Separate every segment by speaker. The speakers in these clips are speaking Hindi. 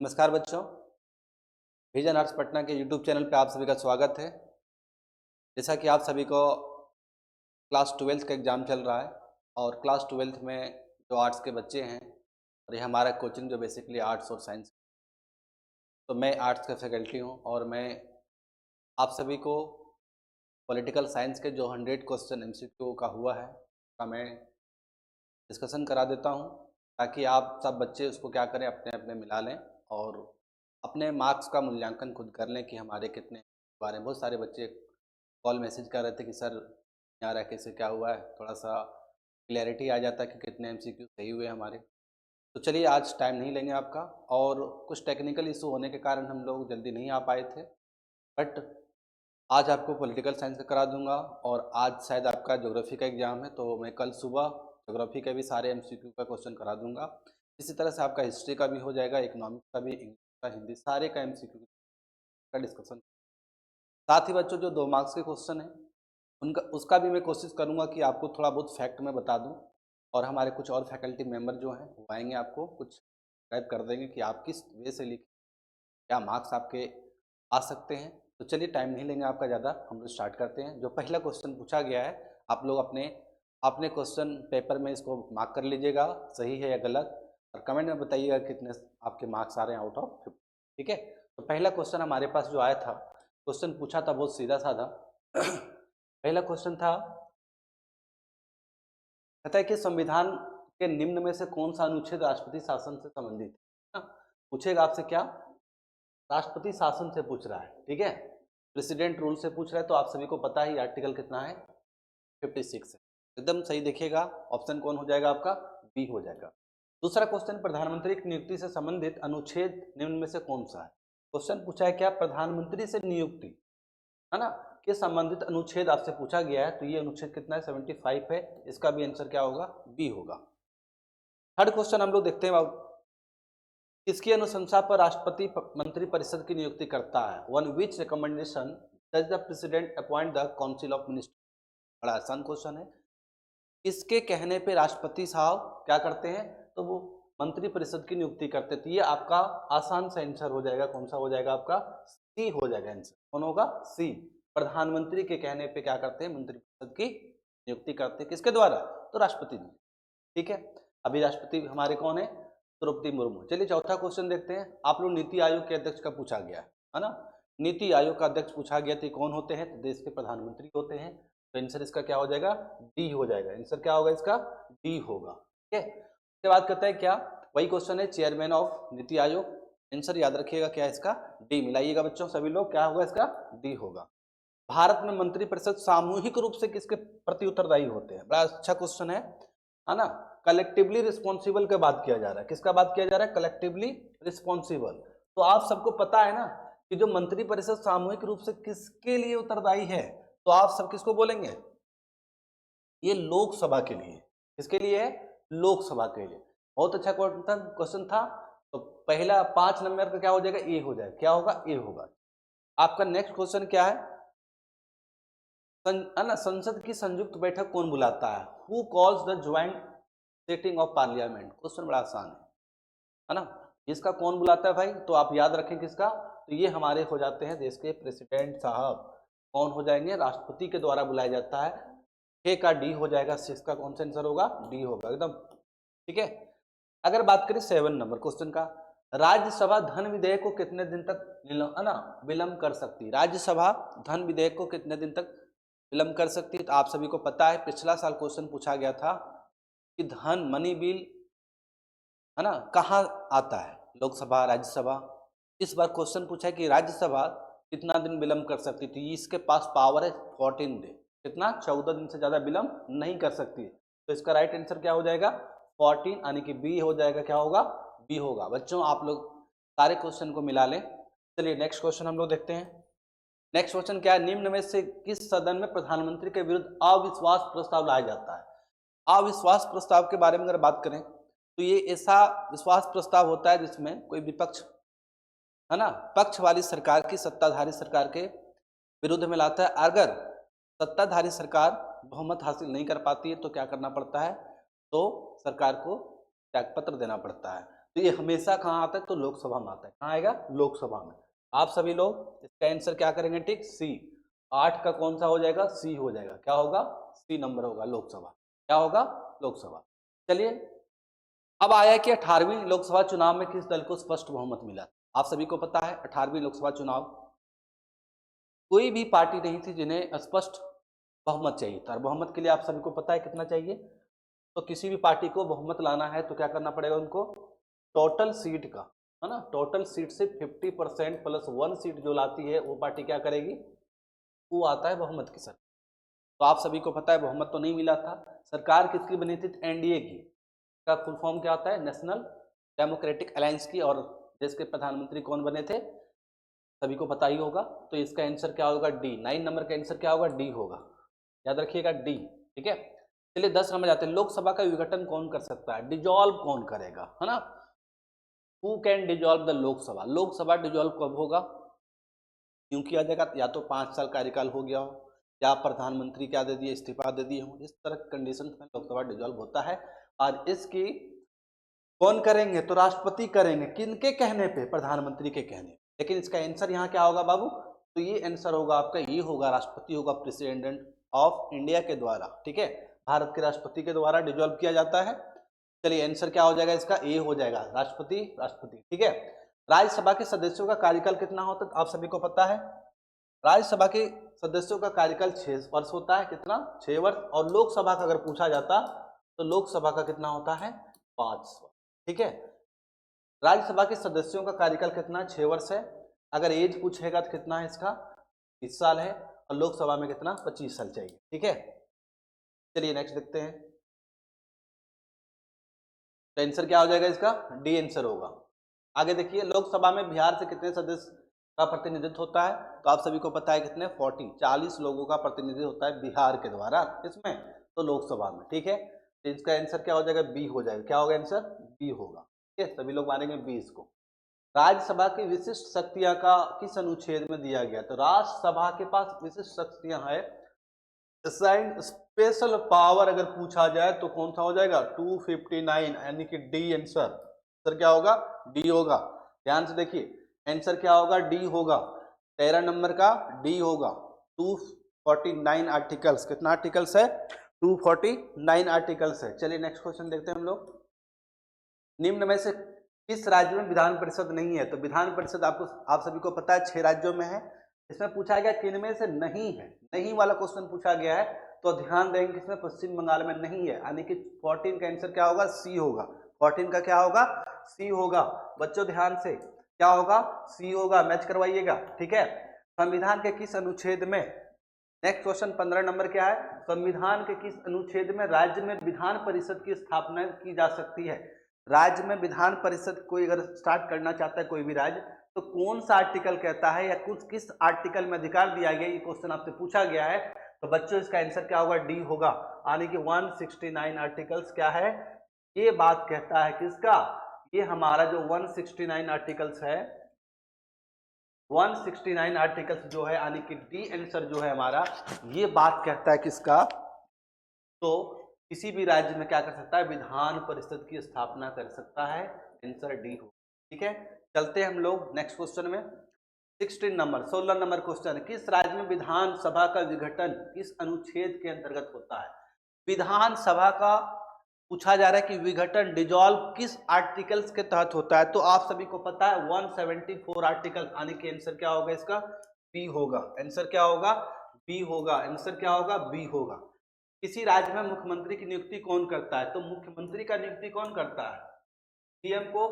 Speaker 1: नमस्कार बच्चों, विजन आर्ट्स पटना के यूट्यूब चैनल पे आप सभी का स्वागत है। जैसा कि आप सभी को क्लास 12th का एग्ज़ाम चल रहा है और क्लास 12th में जो आर्ट्स के बच्चे हैं और ये हमारा कोचिंग जो बेसिकली आर्ट्स और साइंस, तो मैं आर्ट्स का फैकल्टी हूँ और मैं आप सभी को पॉलिटिकल साइंस के जो 100 क्वेश्चन MCQ का हुआ है का मैं डिस्कशन करा देता हूँ, ताकि आप सब बच्चे उसको क्या करें, अपने अपने मिला लें और अपने मार्क्स का मूल्यांकन खुद कर लें कि हमारे कितने बारे में। बहुत सारे बच्चे कॉल मैसेज कर रहे थे कि सर यहाँ रह कैसे क्या हुआ है, थोड़ा सा क्लैरिटी आ जाता है कि कितने MCQ सही हुए हमारे। तो चलिए आज टाइम नहीं लेंगे आपका, और कुछ टेक्निकल इशू होने के कारण हम लोग जल्दी नहीं आ पाए थे, बट आज आपको पॉलिटिकल साइंस का करा दूंगा और आज शायद आपका ज्योग्राफी का एग्ज़ाम है, तो मैं कल सुबह ज्योग्राफी के भी सारे MCQ का क्वेश्चन करा दूंगा। इसी तरह से आपका हिस्ट्री का भी हो जाएगा, इकोनॉमिक्स का भी, इंग्लिश का, हिंदी, सारे का MCQ का डिस्कशन। साथ ही बच्चों जो 2 मार्क्स के क्वेश्चन हैं उनका उसका भी मैं कोशिश करूंगा कि आपको थोड़ा बहुत फैक्ट में बता दूं, और हमारे कुछ और फैकल्टी मेंबर जो हैं वो आएंगे, आपको कुछ गाइड कर देंगे कि आप किस वे से लिखें, क्या मार्क्स आपके आ सकते हैं। तो चलिए टाइम नहीं लेंगे आपका ज़्यादा, हम लोग स्टार्ट करते हैं। जो पहला क्वेश्चन पूछा गया है, आप लोग अपने अपने क्वेश्चन पेपर में इसको मार्क कर लीजिएगा, सही है या गलत, और कमेंट में बताइएगा कितने आपके मार्क्स आ रहे हैं आउट ऑफ 50। ठीक है, तो पहला क्वेश्चन हमारे पास जो आया था, क्वेश्चन पूछा था बहुत सीधा साधा। पहला क्वेश्चन था, कहता है कि संविधान के निम्न में से कौन सा अनुच्छेद राष्ट्रपति शासन से संबंधित है। पूछेगा आपसे क्या, राष्ट्रपति शासन से पूछ रहा है। ठीक है, प्रेसिडेंट रूल से पूछ रहा है, तो आप सभी को पता ही आर्टिकल कितना है, 56 है। एकदम सही देखिएगा, ऑप्शन कौन हो जाएगा आपका, बी हो जाएगा। दूसरा क्वेश्चन, प्रधानमंत्री की नियुक्ति से संबंधित अनुच्छेद निम्न में से कौन सा है। क्वेश्चन पूछा है क्या, प्रधानमंत्री से नियुक्ति, है ना, के संबंधित अनुच्छेद आपसे पूछा गया है, तो ये अनुच्छेद कितना है, 75 है। इसका भी आंसर क्या होगा, बी होगा। थर्ड क्वेश्चन हम लोग देखते हैं, किसकी अनुशंसा पर राष्ट्रपति मंत्री परिषद की नियुक्ति करता है। On which recommendation does the president appoint the council of minister. बड़ा आसान क्वेश्चन है, किसके कहने पे राष्ट्रपति साहब क्या करते हैं, तो वो मंत्री परिषद की नियुक्ति करते हैं। तो ये आपका आसान सा आंसर हो जाएगा, कौन सा हो जाएगा आपका, सी हो जाएगा आंसर। कौन होगा, सी। प्रधानमंत्री के कहने पे क्या करते हैं, मंत्री परिषद की नियुक्ति करते हैं, किसके द्वारा, तो राष्ट्रपति जी। ठीक है, अभी राष्ट्रपति हमारे कौन है, द्रौपदी मुर्मू। चलिए चौथा क्वेश्चन देखते हैं। आप लोग नीति आयोग के अध्यक्ष का पूछा गया है ना, नीति आयोग का अध्यक्ष पूछा गया, तो कौन होते हैं, तो देश के प्रधानमंत्री होते हैं। तो आंसर इसका क्या हो जाएगा, डी हो जाएगा। आंसर क्या होगा इसका, डी होगा। ठीक है, उसके बाद कहता है क्या, वही क्वेश्चन है, chairman of NITI Aayog. Answer याद रखिएगा क्या है इसका, डी। मिलाइएगा बच्चों सभी लोग, क्या होगा इसका, डी होगा। भारत में मंत्रिपरिषद सामूहिक रूप से किसके प्रति उत्तरदायी होते हैं। बड़ा अच्छा क्वेश्चन है ना। कलेक्टिवली रिस्पॉन्सिबल का बात किया जा रहा है, किसका बात किया जा रहा है, कलेक्टिवली रिस्पॉन्सिबल। तो आप सबको पता है ना कि जो मंत्रिपरिषद सामूहिक रूप से किसके लिए उत्तरदायी है, तो आप सब किसको बोलेंगे, ये लोकसभा के लिए। किसके लिए है, लोकसभा के लिए। बहुत अच्छा क्वेश्चन था। तो पहला 5 नंबर का क्या हो जाएगा, ए हो जाएगा। क्या होगा, ए होगा। आपका नेक्स्ट क्वेश्चन क्या है ना, संसद की संयुक्त बैठक कौन बुलाता है। Who calls the joint sitting of parliament. Question बड़ा आसान है ना, इसका कौन बुलाता है भाई, तो आप याद रखें किसका, तो ये हमारे हो जाते हैं देश के प्रेसिडेंट साहब। कौन हो जाएंगे, राष्ट्रपति के द्वारा बुलाया जाता है। 6 का डी हो जाएगा, 6 का कौन सा आंसर होगा, डी होगा एकदम। ठीक है, अगर बात करें 7 नंबर क्वेश्चन का, राज्यसभा धन विधेयक को कितने दिन तक विलंब कर सकती है। राज्यसभा धन विधेयक को कितने दिन तक विलंब कर सकती है। तो आप सभी को पता है, पिछला साल क्वेश्चन पूछा गया था कि धन मनी बिल, है ना, कहाँ आता है, लोकसभा, राज्यसभा। इस बार क्वेश्चन पूछा है कि राज्यसभा कितना दिन विलंब कर सकती थी। इसके पास पावर है 14 डे, कितना, 14 दिन से ज्यादा विलंब नहीं कर सकती। तो इसका राइट आंसर क्या हो जाएगा, 14, यानी कि बी हो जाएगा। क्या होगा, बी होगा। बच्चों आप लोग सारे क्वेश्चन को मिला लें। चलिए नेक्स्ट क्वेश्चन हम लोग देखते हैं। नेक्स्ट क्वेश्चन क्या है, निम्न में से किस सदन में प्रधानमंत्री के विरुद्ध अविश्वास प्रस्ताव लाया जाता है। अविश्वास प्रस्ताव के बारे में अगर बात करें, तो ये ऐसा विश्वास प्रस्ताव होता है जिसमें कोई विपक्ष, है ना, पक्ष वाली सरकार की, सत्ताधारी सरकार के विरुद्ध में लाता है। अगर सत्ताधारी सरकार बहुमत हासिल नहीं कर पाती है तो क्या करना पड़ता है, तो सरकार को त्यागपत्र देना पड़ता है। तो तो ये हमेशा कहाँ आता है, तो लोकसभा में आता है। कहाँ आएगा, लोकसभा में। आप सभी लोग इसका आंसर क्या करेंगे, ठीक, सी। 8 का कौन सा हो जाएगा, सी हो जाएगा। क्या होगा, सी नंबर होगा, लोकसभा। क्या होगा, लोकसभा। चलिए, अब आया कि 18वीं लोकसभा चुनाव में किस दल को स्पष्ट बहुमत मिला। आप सभी को पता है 18वीं लोकसभा चुनाव कोई भी पार्टी नहीं थी जिन्हें स्पष्ट बहुमत चाहिए था। और बहुमत के लिए आप सभी को पता है कितना चाहिए, तो किसी भी पार्टी को बहुमत लाना है तो क्या करना पड़ेगा उनको, टोटल सीट का, है ना, टोटल सीट से 50% प्लस 1 सीट जो लाती है वो पार्टी क्या करेगी, वो आता है बहुमत की सरकार। तो आप सभी को पता है बहुमत तो नहीं मिला था। सरकार किसकी बनी थी, एनडीए की। का फुल फॉर्म क्या होता है, नेशनल डेमोक्रेटिक अलायंस की। और देश के प्रधानमंत्री कौन बने थे, सभी को पता ही होगा। तो इसका आंसर क्या होगा, डी। 9 नंबर का आंसर क्या होगा, डी होगा। याद रखिएगा, डी। ठीक है, चलिए 10 नंबर जाते हैं। लोकसभा का विघटन कौन कर सकता है, डिजॉल्व कौन करेगा, है ना। Who can dissolve the Lok Sabha. Lok Sabha dissolve कब होगा, क्यों किया जाएगा, या तो 5 साल कार्यकाल हो गया हो, या प्रधानमंत्री क्या दे दिए, इस्तीफा दे दिए हो। इस तरह की कंडीशन में लोकसभा डिजॉल्व होता है। और इसकी कौन करेंगे, तो राष्ट्रपति करेंगे। किनके कहने पे, प्रधानमंत्री के कहने पे। लेकिन इसका आंसर यहाँ क्या होगा बाबू, तो ये आंसर होगा आपका, ये होगा, राष्ट्रपति होगा, प्रेसिडेंट ऑफ इंडिया के द्वारा। ठीक है, भारत के राष्ट्रपति के द्वारा डिजॉल्व किया जाता है। चलिए आंसर क्या हो जाएगा इसका, ए हो जाएगा, राष्ट्रपति, राष्ट्रपति। ठीक है, राज्यसभा के सदस्यों का कार्यकाल कितना होता है, आप सभी को पता है। राज्यसभा के सदस्यों का कार्यकाल 6 वर्ष होता है, कितना, 6 वर्ष। और लोकसभा का अगर पूछा जाता तो लोकसभा का कितना होता है, 5 वर्ष। ठीक है, राज्यसभा के सदस्यों का कार्यकाल कितना, 6 वर्ष है। अगर एज पूछेगा तो कितना है इसका, 20 साल है। और लोकसभा में कितना, 25 साल चाहिए। ठीक है, चलिए नेक्स्ट देखते हैं। तो आंसर क्या हो जाएगा इसका, डी आंसर होगा। आगे देखिए, लोकसभा में बिहार से कितने सदस्य का प्रतिनिधित्व होता है, तो आप सभी को पता है कितने, 40 लोगों का प्रतिनिधित्व होता है बिहार के द्वारा इसमें, तो लोकसभा में। ठीक है, तो इसका आंसर क्या हो जाएगा, बी हो जाएगा। क्या होगा आंसर, बी होगा। ठीक है, सभी लोग मानेंगे 20 को। राज्यसभा की विशिष्ट शक्तियां का किस अनुच्छेद में दिया गया, तो राज्यसभा के पास विशिष्ट शक्तियां है, असाइन स्पेशल पावर अगर पूछा जाए तो कौन सा हो जाएगा, 259, यानी कि डी आंसर। आंसर क्या होगा, डी होगा। ध्यान से देखिए, आंसर क्या होगा, डी होगा। 13 नंबर का डी होगा। 249 आर्टिकल्स, कितना आर्टिकल्स है, 249 आर्टिकल्स है। चलिए नेक्स्ट क्वेश्चन देखते हैं हम लोग। निम्न में से किस राज्य में विधान परिषद नहीं है, तो विधान परिषद आपको, आप सभी को पता है 6 राज्यों में है। इसमें पूछा गया किन में से नहीं है, नहीं वाला क्वेश्चन पूछा गया है। तो ध्यान देंगे इसमें पश्चिम बंगाल में नहीं है, यानी कि 14 का आंसर क्या होगा, सी होगा। 14 का क्या होगा, सी होगा। बच्चों ध्यान से, क्या होगा, सी होगा, मैच करवाइएगा। ठीक है, संविधान के किस अनुच्छेद में, नेक्स्ट क्वेश्चन 15 नंबर क्या है, संविधान के किस अनुच्छेद में राज्य में विधान परिषद की स्थापना की जा सकती है। राज्य में विधान परिषद कोई अगर स्टार्ट करना चाहता है कोई भी राज्य, तो कौन सा आर्टिकल कहता है, या कुछ किस आर्टिकल में अधिकार दिया गया, ये क्वेश्चन आपसे पूछा गया है। तो बच्चों इसका आंसर क्या होगा, डी होगा। यानी कि 169 आर्टिकल्स क्या है, ये बात कहता है किसका, ये हमारा जो 169 आर्टिकल्स है, 169 आर्टिकल्स जो है, यानी कि डी आंसर जो है हमारा, ये बात कहता है किसका, तो किसी भी राज्य में क्या कर सकता है, विधान परिषद की स्थापना कर सकता है। आंसर डी हो। ठीक है, चलते हैं हम लोग नेक्स्ट क्वेश्चन में। 16 नंबर क्वेश्चन, किस राज्य में विधानसभा का विघटन किस अनुच्छेद के अंतर्गत होता है। विधानसभा का पूछा जा रहा है कि विघटन, डिजॉल्व किस आर्टिकल्स के तहत होता है। तो आप सभी को पता है 174 आर्टिकल, यानी कि आंसर क्या होगा इसका, बी होगा। आंसर क्या होगा, बी होगा। आंसर क्या होगा, बी होगा। किसी राज्य में मुख्यमंत्री की नियुक्ति कौन करता है, तो मुख्यमंत्री का नियुक्ति कौन करता है, सीएम को,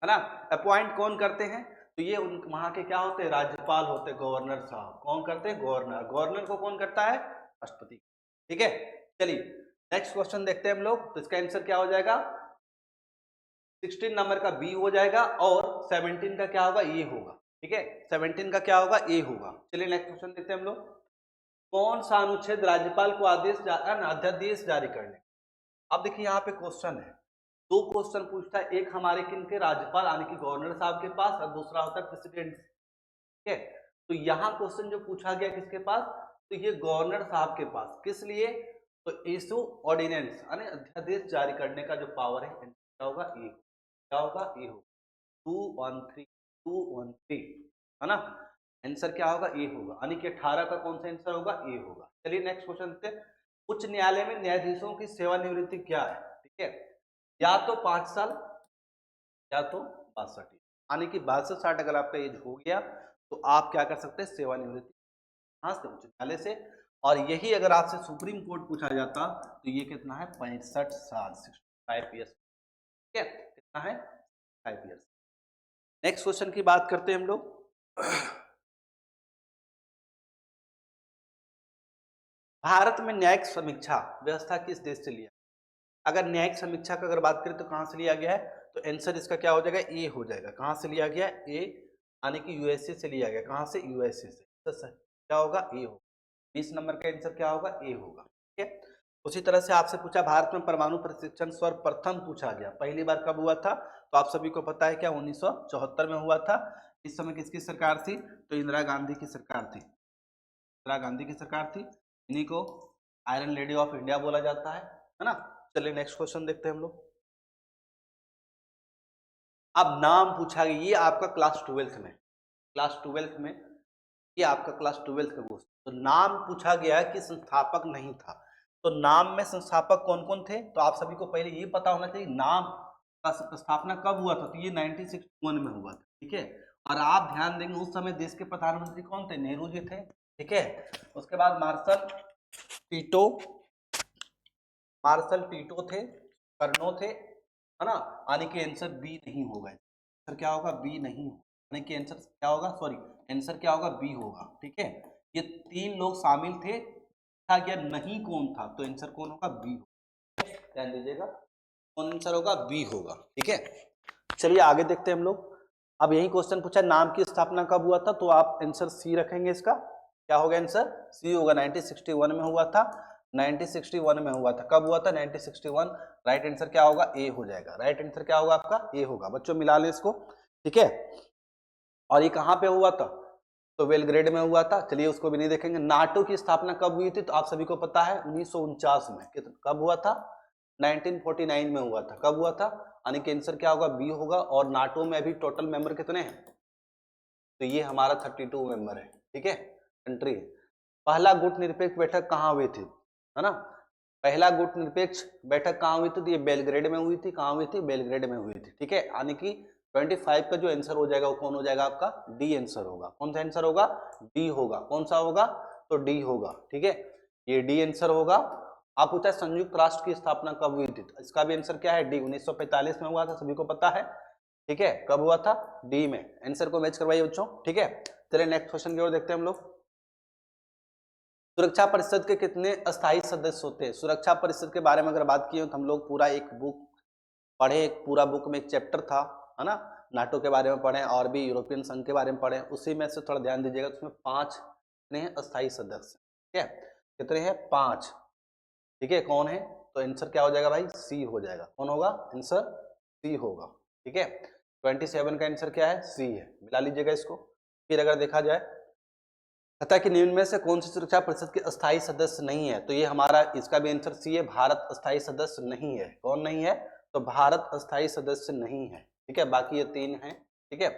Speaker 1: है ना, अपॉइंट कौन करते हैं, तो ये उन वहां के क्या होते हैं, राज्यपाल होते हैं, गवर्नर साहब। कौन करते हैं, गवर्नर। गवर्नर को कौन करता है, राष्ट्रपति। ठीक है, चलिए नेक्स्ट क्वेश्चन देखते हैं हम लोग। तो इसका आंसर क्या हो जाएगा, 16 नंबर का बी हो जाएगा, और 17 का क्या होगा, ए होगा। ठीक है, 17 का क्या होगा, ए होगा। चलिए नेक्स्ट क्वेश्चन देखते हैं हम लोग। कौन सा अनुच्छेद राज्यपाल को अध्यादेश जारी करने। अब देखिए यहाँ पे क्वेश्चन है, 2 क्वेश्चन पूछता है, एक हमारे किन के, राज्यपाल यानी कि गवर्नर साहब के पास, और दूसरा होता है प्रेसिडेंट। ठीक है, तो यहाँ क्वेश्चन जो पूछा गया किसके पास, तो ये गवर्नर साहब के पास। किस लिए, तो इशू ऑर्डिनेंस यानी अध्यादेश जारी करने का जो पावर है क्या होगा, ये क्या क्या होगा, ए होगा, 213, 213 है ना। आंसर क्या होगा, ए होगा, यानी कि 18 का कौन सा आंसर होगा, ए होगा। चलिए नेक्स्ट क्वेश्चन पे, उच्च न्यायालय में न्यायाधीशों की सेवानिवृत्ति क्या है, ठीक है, या तो 5 साल या तो 62, यानी कि 62-60 अगर आपका एज हो गया तो आप क्या कर सकते हैं, सेवानिवृत्ति कहां से, उच्च न्यायालय से। और यही अगर आपसे सुप्रीम कोर्ट पूछा जाता तो ये कितना है, 65 साल, 65 ईयर्स, ठीक है, कितना है, 5 ईयर्स। नेक्स्ट क्वेश्चन की बात करते हैं हम लोग। भारत में न्यायिक समीक्षा व्यवस्था किस देश से लिया, अगर न्यायिक समीक्षा का अगर बात करें तो कहां से लिया गया है, तो आंसर इसका क्या हो जाएगा, ए हो जाएगा। कहां से लिया गया, ए, यानी कि यूएसए से लिया गया। कहां से, यूएसए से, तो क्या होगा, ए होगा। 20 नंबर का आंसर क्या होगा, ए होगा, ठीक है। उसी तरह से आपसे पूछा भारत में परमाणु प्रशिक्षण सर्वप्रथम पूछा गया, पहली बार कब हुआ था, तो आप सभी को पता है क्या, 1974 में हुआ था। इस समय किसकी सरकार थी, तो इंदिरा गांधी की सरकार थी, इंदिरा गांधी की सरकार थी। इन्हीं को आयरन लेडी ऑफ इंडिया बोला जाता है ना। चलिए नेक्स्ट क्वेश्चन देखते हैं हम लोग। अब नाम पूछा गया, ये आपका क्लास 12th में, क्लास 12th में, ये आपका क्लास 12th का क्वेश्चन। तो नाम पूछा गया कि संस्थापक नहीं था, तो नाम में संस्थापक कौन कौन थे, तो आप सभी को पहले ये पता होना चाहिए नाम का स्थापना कब हुआ था, तो ये 1961 में हुआ था, ठीक है। और आप ध्यान देंगे उस समय देश के प्रधानमंत्री कौन थे, नेहरू जी थे, ठीक है। उसके बाद टीटो मार्शल टीटो थे, कर्नो थे, है ना। यानी कि आंसर बी नहीं होगा, आंसर क्या होगा, बी नहीं होगा, यानी कि आंसर क्या होगा, सॉरी, आंसर क्या होगा, बी होगा, ठीक है। ये 3 लोग शामिल थे, था क्या नहीं कौन था, तो आंसर कौन होगा, बी होगा, ध्यान दीजिएगा, कौन आंसर होगा, बी होगा, ठीक है। चलिए आगे देखते हैं हम लोग। अब यही क्वेश्चन पूछा नाम की स्थापना कब हुआ था, तो आप आंसर सी रखेंगे, इसका क्या होगा, आंसर सी होगा। 1961 में हुआ था, 1961 में हुआ था, कब हुआ था, 1961। राइट आंसर क्या होगा, ए हो जाएगा, राइट आंसर क्या होगा आपका, ए होगा। बच्चों मिला लें इसको, ठीक है। और ये कहां पे हुआ था, तो बेलग्रेड में हुआ था। चलिए उसको भी नहीं देखेंगे। नाटो की स्थापना कब हुई थी, तो आप सभी को पता है 1949 में। कब हुआ था, 1949 में हुआ था। कब हुआ था, यानी कि आंसर क्या होगा, बी होगा। और नाटो में अभी टोटल मेंबर कितने हैं, तो ये हमारा 32 मेंबर है, ठीक है, कंट्री है। पहला गुट निरपेक्ष बैठक कहाँ हुई थी, है ना, पहला गुट निरपेक्ष बैठक कहाँ हुई थी, तो ये बेलग्रेड में हुई थी। कहाँ हुई थी, बेलग्रेड में हुई थी, ठीक है। यानी कि 25 का जो आंसर हो जाएगा वो कौन हो जाएगा आपका, डी आंसर होगा। कौन सा आंसर होगा, डी होगा। कौन सा होगा, तो डी होगा, ठीक है, ये डी आंसर होगा। आप पूछा संयुक्त राष्ट्र की स्थापना कब हुई थी, तो इसका भी आंसर क्या है, डी, 1945 में हुआ था, सभी को पता है, ठीक है। कब हुआ था, डी में। आंसर को मैच करवाइए बच्चों, ठीक है। चलिए नेक्स्ट क्वेश्चन की ओर देखते हैं हम लोग। सुरक्षा परिषद के कितने अस्थायी सदस्य होते हैं, सुरक्षा परिषद के बारे में अगर बात की हो तो हम लोग पूरा एक बुक पढ़े, एक पूरा बुक में एक चैप्टर था, है ना, नाटो के बारे में पढ़े और भी यूरोपियन संघ के बारे में पढ़े। उसी में से थोड़ा ध्यान दीजिएगा, उसमें 5 कितने हैं, अस्थायी सदस्य, ठीक है, कितने हैं, 5, ठीक है। कौन है, तो आंसर क्या हो जाएगा भाई, सी हो जाएगा। कौन होगा, आंसर सी होगा, ठीक है। 27 का आंसर क्या है, सी है, मिला लीजिएगा इसको। फिर अगर देखा जाए तथा कि निम्न में से कौन सी सुरक्षा परिषद के अस्थायी सदस्य नहीं है, तो ये हमारा, इसका भी आंसर सी है, भारत अस्थायी सदस्य नहीं है। कौन नहीं है, तो भारत अस्थायी सदस्य नहीं है, ठीक है। बाकी ये 3 हैं, ठीक है।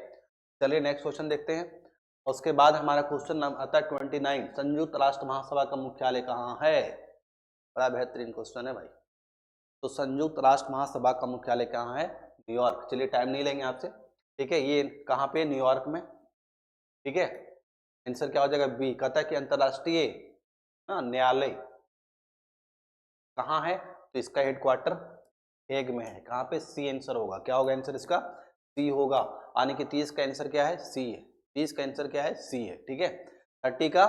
Speaker 1: चलिए नेक्स्ट क्वेश्चन देखते हैं। उसके बाद हमारा क्वेश्चन आता है 29, संयुक्त राष्ट्र महासभा का मुख्यालय कहाँ है, बड़ा बेहतरीन क्वेश्चन है भाई। तो संयुक्त राष्ट्र महासभा का मुख्यालय कहाँ है, न्यूयॉर्क। चलिए टाइम नहीं लेंगे आपसे, ठीक है, ये कहाँ पे, न्यूयॉर्क में, ठीक है। आंसर क्या हो जाएगा, बी। कहता है कि अंतरराष्ट्रीय न्यायालय कहाँ है, तो इसका हेडक्वार्टर हेग में है। कहाँ पे, सी आंसर होगा। क्या होगा आंसर इसका, सी होगा। यानी कि 30 का आंसर क्या है, सी है। 30 का आंसर क्या है, सी है, ठीक है। 30 का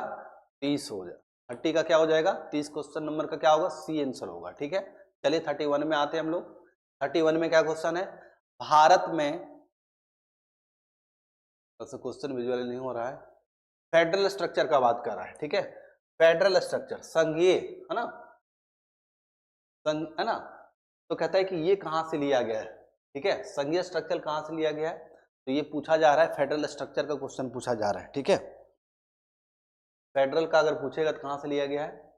Speaker 1: 30 हो जाए, 30 का क्या हो जाएगा, 30 क्वेश्चन नंबर का क्या होगा, सी आंसर होगा, ठीक है। चलिए 31 में आते हैं हम लोग। 31 में क्या क्वेश्चन है, भारत में, क्वेश्चन विजुअली नहीं हो रहा है, फेडरल स्ट्रक्चर का बात कर रहा है, ठीक है। फेडरल स्ट्रक्चर, संघीय, है ना, है ना। तो कहता है कि ये कहां से लिया गया है, ठीक है, संघीय स्ट्रक्चर कहां से लिया गया है, तो ये पूछा जा रहा है, फेडरल स्ट्रक्चर का क्वेश्चन पूछा जा रहा है, ठीक है। फेडरल का अगर पूछेगा तो कहां से लिया गया है,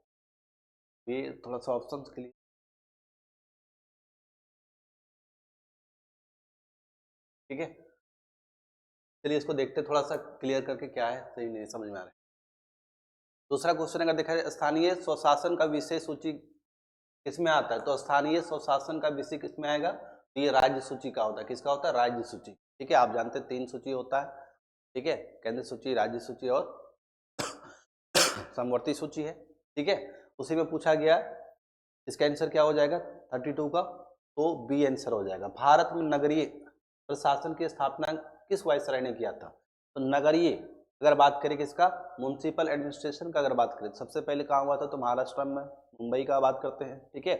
Speaker 1: ये थोड़ा सा ऑप्शन के लिए ठीक है, चलिए इसको देखते थोड़ा सा क्लियर करके क्या है, सही नहीं समझ में आ रहा है। दूसरा क्वेश्चन अगर देखा जाए, स्थानीय स्वशासन का विषय सूची किसमें आता है, तो स्थानीय स्वशासन का विषय किसमें आएगा, तो ये राज्य सूची का होता है। किसका होता है, राज्य सूची। ठीक है, आप जानते हैं 3 सूची होता है, ठीक है, केंद्र सूची, राज्य सूची और समवर्ती सूची है। ठीक है, उसी में पूछा गया, इसका आंसर क्या हो जाएगा 32 का, तो बी आंसर हो जाएगा। भारत में नगरीय प्रशासन की स्थापना किस वायसराय ने किया था, तो नगरीय अगर बात करें किसका, म्युनिसिपल एडमिनिस्ट्रेशन का अगर बात करें, सबसे पहले कहाँ हुआ था, तो महाराष्ट्र में, मुंबई का बात करते हैं। ठीक है,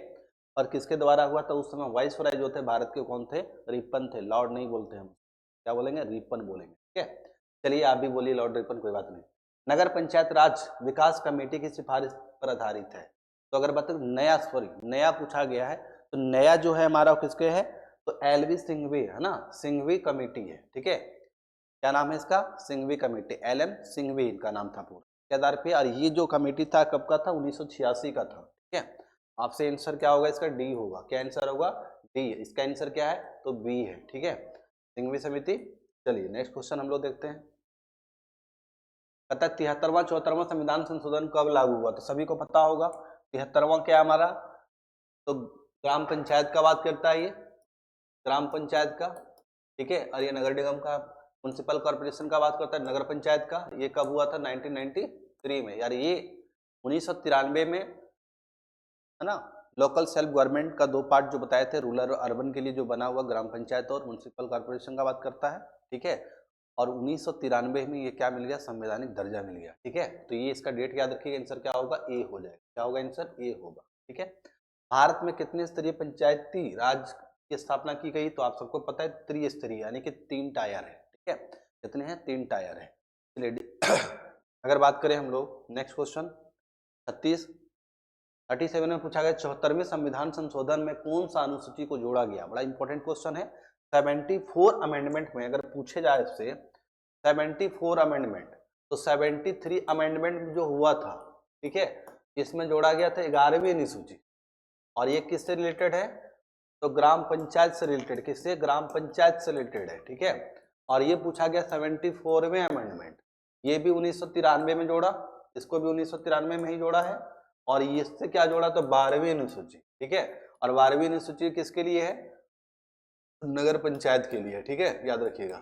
Speaker 1: और किसके द्वारा हुआ था, उस समय वायसराय जो थे भारत के कौन थे, रिपन थे, लॉर्ड नहीं बोलते हम, क्या बोलेंगे, रिपन बोलेंगे। ठीक है, चलिए आप भी बोलिए लॉर्ड रिपन, कोई बात नहीं। नगर पंचायत राज विकास कमेटी की सिफारिश पर आधारित है, तो अगर बात नया, सॉरी नया पूछा गया है, तो नया जो है हमारा किसके है, तो एलवी सिंघवी है ना, सिंघवी कमेटी है। ठीक है, क्या नाम है इसका, सिंघवी कमेटी, एलएम सिंघवी इनका नाम था पूरा के आधार पे। और ये जो कमेटी था कब का था, 1986 का था। ठीक है, आपसे आंसर क्या होगा इसका, डी होगा। क्या आंसर होगा, डी। इसका आंसर क्या है, तो बी है। ठीक है, सिंघवी समिति। चलिए नेक्स्ट क्वेश्चन हम लोग देखते हैं। कहता 73वां 74वां संविधान संशोधन कब लागू हुआ, तो सभी को पता होगा 73वां क्या हमारा, तो ग्राम पंचायत का बात करता है ये, ग्राम पंचायत का। ठीक है, और ये नगर निगम का, म्युनिसिपल कॉर्पोरेशन का बात करता है, नगर पंचायत का। ये कब हुआ था, 1993 में, यार ये 1993 में, है ना। लोकल सेल्फ गवर्नमेंट का 2 पार्ट जो बताए थे, रूरल और अर्बन के लिए जो बना हुआ, ग्राम पंचायत और म्युनिसिपल कॉर्पोरेशन का बात करता है। ठीक है, और 1993 में ये क्या मिल गया, संवैधानिक दर्जा मिल गया। ठीक है, तो ये इसका डेट याद रखिएगा, आंसर क्या होगा, ए हो जाएगा। क्या होगा आंसर, ए होगा। ठीक है, भारत में कितने स्तरीय पंचायती राज की स्थापना की गई, तो आप सबको पता है त्रिस्तरीय, यानी कि 3 टायर है। ठीक है, कितने हैं, 3 टायर है। चलिए अगर बात करें हम लोग, नेक्स्ट क्वेश्चन 37 में पूछा गया 74वें संविधान संशोधन में कौन सा अनुसूची को जोड़ा गया, बड़ा इंपॉर्टेंट क्वेश्चन है। 74 अमेंडमेंट में अगर पूछे जाए इससे 74 अमेंडमेंट, तो 73 अमेंडमेंट जो हुआ था, ठीक है, इसमें जोड़ा गया था 11वीं अनुसूची। और ये किससे रिलेटेड है, तो ग्राम पंचायत से रिलेटेड, किससे, ग्राम पंचायत से रिलेटेड है। ठीक है, और ये पूछा गया 74वें अमेंडमेंट, ये भी 1993 में जोड़ा, इसको भी 1993 में ही जोड़ा है। और इससे क्या जोड़ा, तो 12वीं अनुसूची। ठीक है, और 12वीं अनुसूची किसके लिए है, नगर पंचायत के लिए। ठीक है, याद रखिएगा।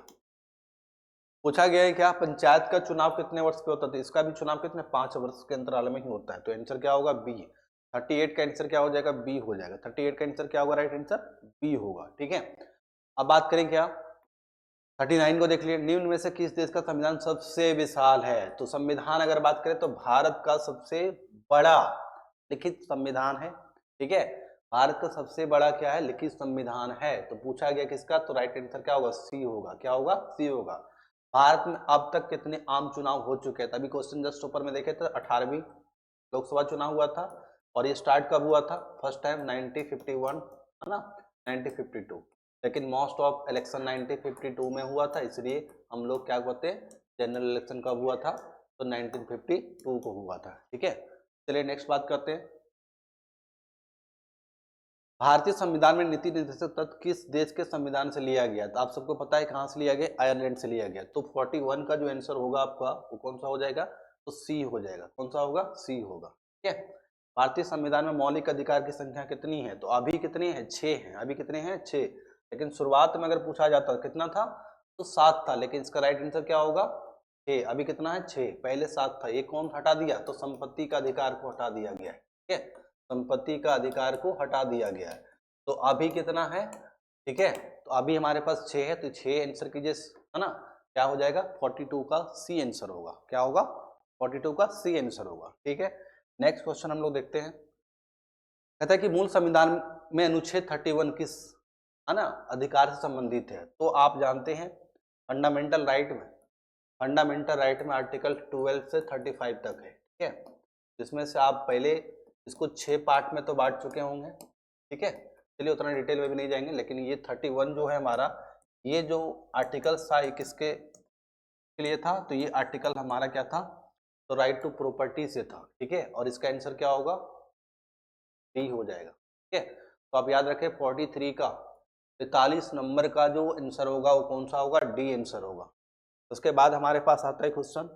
Speaker 1: पूछा गया है क्या, पंचायत का चुनाव कितने वर्ष पे होता था, इसका भी चुनाव कितने, 5 वर्ष के अंतराल में ही होता है। तो आंसर क्या होगा, बी। 38 का आंसर क्या हो जाएगा, बी हो जाएगा। 38 का आंसर क्या होगा, राइट आंसर बी होगा। ठीक है, अब बात करें क्या, 39 को देख लिए, निम्न में से किस देश का संविधान सबसे विशाल है, तो संविधान अगर बात करें तो भारत का सबसे बड़ा लिखित संविधान है। ठीक है, भारत का सबसे बड़ा क्या है, लिखित संविधान है। तो पूछा गया किसका, तो राइट आंसर क्या होगा, सी होगा। क्या होगा, सी होगा। भारत में अब तक कितने आम चुनाव हो चुके हैं, तभी क्वेश्चन जस्ट ऊपर में देखे तो 18वीं लोकसभा चुनाव हुआ था। और ये स्टार्ट कब हुआ था, फर्स्ट टाइम 1951, है ना, 1952। लेकिन मोस्ट ऑफ इलेक्शन 1952 में हुआ था, इसलिए हम लोग क्या कहते हैं, जनरल इलेक्शन कब हुआ था, तो 1952 को हुआ था। ठीक है, चलिए नेक्स्ट बात करते हैं। भारतीय संविधान में नीति निर्देशक तत्व किस देश के संविधान से लिया गया, तो आप सबको पता है कहाँ से लिया गया, आयरलैंड से लिया गया। तो 41 का जो आंसर होगा आपका, वो कौन सा हो जाएगा, तो सी हो जाएगा। कौन सा होगा, सी होगा। ठीक है, भारतीय संविधान में मौलिक अधिकार की संख्या कितनी है, तो अभी कितने हैं, 6 हैं। अभी कितने हैं, 6। लेकिन शुरुआत में अगर पूछा जाता कितना था, तो 7 था। लेकिन इसका राइट आंसर क्या होगा, 6। अभी कितना है, 6, पहले 7 था। ये कौन हटा दिया, तो संपत्ति का अधिकार को हटा दिया गया है। ठीक है, संपत्ति का अधिकार को हटा दिया गया है। तो अभी कितना है, ठीक है, तो अभी हमारे पास 6 है, तो 6 आंसर कीजिए, है ना, क्या हो जाएगा, 42 का सी आंसर होगा। क्या होगा, 42 का सी आंसर होगा। ठीक है, नेक्स्ट क्वेश्चन हम लोग देखते हैं। कहता है कि मूल संविधान में अनुच्छेद 31 किस, है ना, अधिकार से संबंधित है, तो आप जानते हैं फंडामेंटल राइट में, फंडामेंटल राइट में आर्टिकल 12 से 35 तक है। ठीक है, जिसमें से आप पहले इसको 6 पार्ट में तो बांट चुके होंगे। ठीक है, चलिए उतना डिटेल में भी नहीं जाएंगे, लेकिन ये 31 जो है हमारा, ये जो आर्टिकल था ये किसके लिए था, तो ये आर्टिकल हमारा क्या था, तो राइट टू प्रॉपर्टी से था। ठीक है, और इसका आंसर क्या होगा, डी हो जाएगा। ठीक है, तो आप याद रखें 43 का 43 नंबर का जो आंसर होगा वो कौन सा होगा, डी आंसर होगा। उसके बाद हमारे पास आता है क्वेश्चन